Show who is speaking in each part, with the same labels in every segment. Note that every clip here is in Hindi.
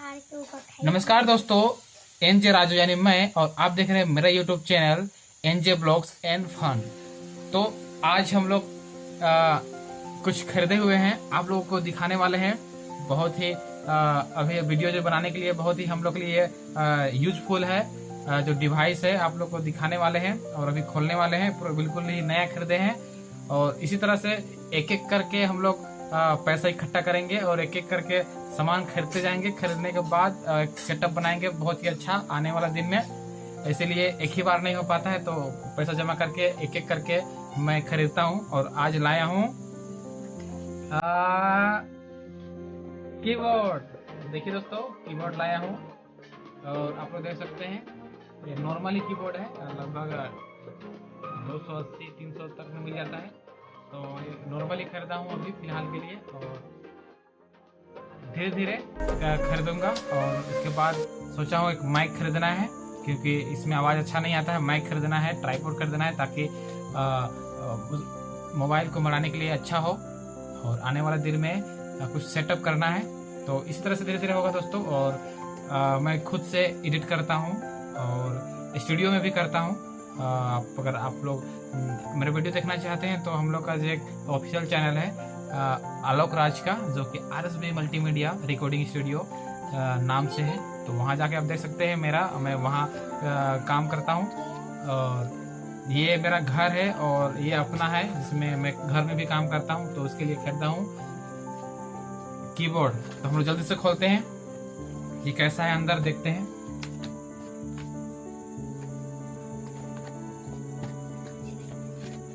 Speaker 1: नमस्कार दोस्तों, एनजे राजू यानी मैं, और आप देख रहे हैं मेरा YouTube channel NJ blogs and fun. तो आज हम लोग कुछ खरीदे हुए हैं, आप लोगों को दिखाने वाले हैं। बहुत ही अभी वीडियो जो बनाने के लिए बहुत ही हम लोग के लिए यूजफुल है। जो डिवाइस है आप लोग को दिखाने वाले हैं और अभी खोलने वाले हैं। पूरा बिल्कुल ही नया खरीदे हैं और इसी तरह से एक एक करके हम लोग पैसा इकट्ठा करेंगे और एक एक करके सामान खरीदते जाएंगे। खरीदने के बाद सेटअप बनाएंगे बहुत ही अच्छा आने वाला दिन में। इसीलिए एक ही बार नहीं हो पाता है, तो पैसा जमा करके एक एक करके मैं खरीदता हूँ। और आज लाया हूँ कीबोर्ड। देखिए दोस्तों, कीबोर्ड लाया हूँ और आप लोग देख सकते हैं ये नॉर्मली कीबोर्ड है। लगभग 280-300 तक में मिल जाता है। तो ये नॉर्मली खरीदा हूँ अभी फिलहाल के लिए, और धीरे धीरे खरीदूंगा। और इसके बाद सोचा हूँ एक माइक खरीदना है, क्योंकि इसमें आवाज़ अच्छा नहीं आता है। माइक खरीदना है, ट्राइपॉड खरीदना है, ताकि मोबाइल को मनाने के लिए अच्छा हो। और आने वाले दिन में कुछ सेटअप करना है, तो इसी तरह से धीरे धीरे होगा दोस्तों। और मैं खुद से एडिट करता हूँ और स्टूडियो में भी करता हूँ। अगर आप लोग मेरे वीडियो देखना चाहते हैं तो हम लोग का जो एक ऑफिशियल चैनल है आलोक राज का, जो कि RSB मल्टीमीडिया रिकॉर्डिंग स्टूडियो नाम से है। तो वहाँ जाके आप देख सकते हैं मैं वहाँ काम करता हूँ। और ये मेरा घर है और ये अपना है, जिसमें मैं घर में भी काम करता हूँ। तो उसके लिए खरीदा हूँ कीबोर्ड। तो हम लोग जल्दी से खोलते हैं, ये कैसा है अंदर देखते हैं।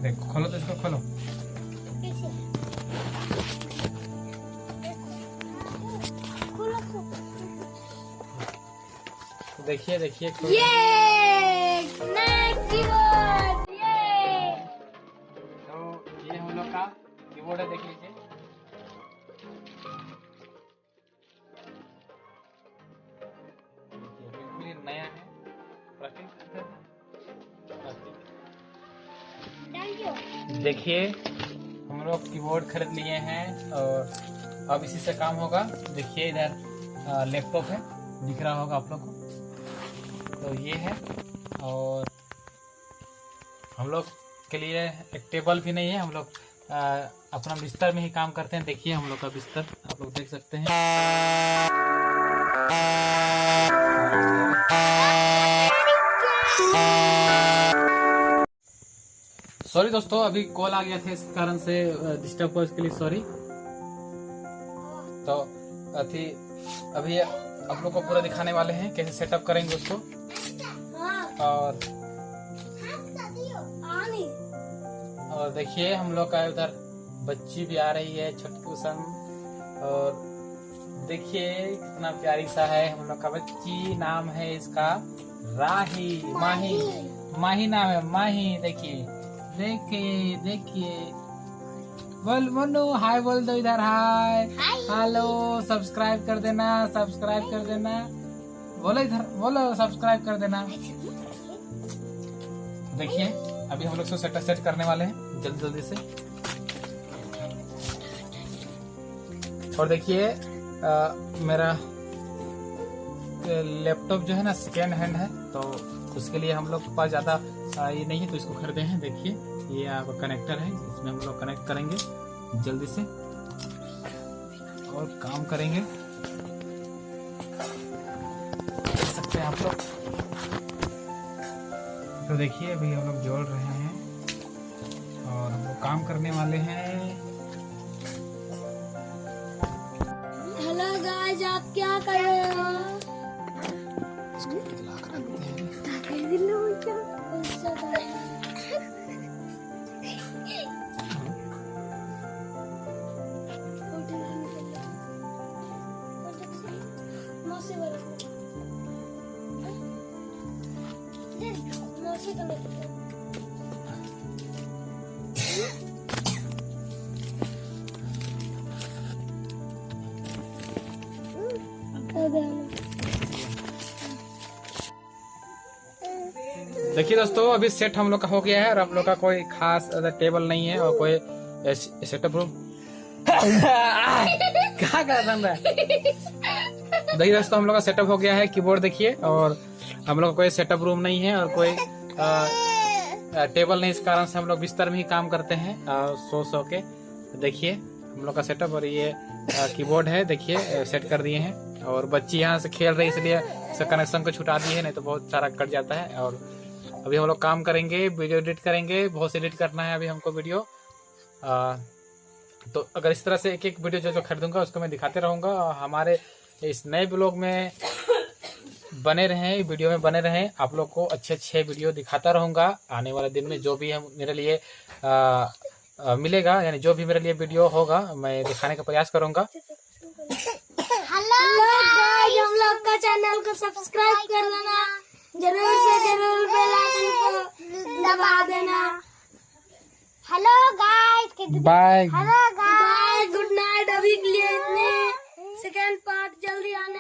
Speaker 1: देखो, खोलो तो इसको खोलो। देखिए देखिए,
Speaker 2: ये नया कीबोर्ड।
Speaker 1: तो ये हम लोग का कीबोर्ड है, देख लीजिए। बिल्कुल ही नया है। देखिए, हम लोग कीबोर्ड खरीद लिए हैं और अब इसी से काम होगा। देखिए इधर लैपटॉप है, दिख रहा होगा आप लोग को। तो ये है, और हम लोग के लिए एक टेबल भी नहीं है। हम लोग अपना बिस्तर में ही काम करते हैं। देखिए हम लोग का बिस्तर आप लोग देख सकते हैं। सॉरी दोस्तों, अभी कॉल आ गया था, इस कारण से डिस्टर्ब हुआ, इसके लिए सॉरी। तो अभी आप लोग को पूरा दिखाने वाले हैं कैसे सेटअप करेंगे उसको। और देखिए हम लोग का उधर बच्ची भी आ रही है, छोटकू सन। और देखिए कितना प्यारी सा है हम लोग का बच्ची। नाम है इसका राही, माही नाम है, माही। देखिए देखिए देखिए, बोलो हाय बोल दो इधर, हाय हेलो। सब्सक्राइब कर देना, सब्सक्राइब कर देना। बोलो इधर, बोलो सब्सक्राइब कर देना। देखिए अभी हम लोग इसको सेट करने वाले हैं जल्दी जल्दी से। और देखिए मेरा लैपटॉप जो है ना सेकेंड हैंड है, तो उसके लिए हम लोग के पास ज्यादा ये नहीं है, तो इसको खरीदे हैं। देखिए ये आपका कनेक्टर है, इसमें हम लोग कनेक्ट करेंगे जल्दी से और काम करेंगे। देख सकते हैं आप लोग। तो देखिए अभी हम लोग जोड़ रहे हैं और हम लोग काम करने वाले हैं।
Speaker 2: हेलो गाइस, आप क्या कर रहे हो?
Speaker 1: देखिए दोस्तों, अभी सेट हम लोग का हो गया है और हम लोग का कोई खास टेबल नहीं है और कोई सेटअप रूम। क्या कर रहा है? देखिए दोस्तों, हम लोग का सेटअप हो गया है। कीबोर्ड देखिए, और हम लोग का कोई सेटअप रूम नहीं है और कोई टेबल नहीं, इस कारण से हम लोग बिस्तर में ही काम करते हैं सो के। देखिए हम लोग का सेटअप, और ये कीबोर्ड है, देखिए सेट कर दिए हैं। और बच्ची यहाँ से खेल रही है, इसलिए इसका कनेक्शन को छुटा दिए है, नहीं तो बहुत सारा कट जाता है। और अभी हम लोग काम करेंगे, वीडियो एडिट करेंगे, बहुत से एडिट करना है अभी हमको वीडियो। तो अगर इस तरह से एक एक वीडियो जो खरीदूंगा उसको मैं दिखाते रहूंगा। हमारे इस नए ब्लॉग में बने रहें, वीडियो में बने रहें। आप लोग को अच्छे अच्छे वीडियो दिखाता रहूंगा आने वाले दिन में। जो भी हम मेरे लिए मिलेगा, यानी जो भी मेरे लिए वीडियो होगा, मैं दिखाने का प्रयास करूंगा।
Speaker 2: हेलो गाइस, हम लोग का चैनल को सब्सक्राइब कर लेना, जरूर से जरूर बेल आइकन को दबा देना। Hello guys,
Speaker 1: bye
Speaker 2: hello guys, good night. अभी के लिए इतने, सेकंड पार्ट जल्दी आने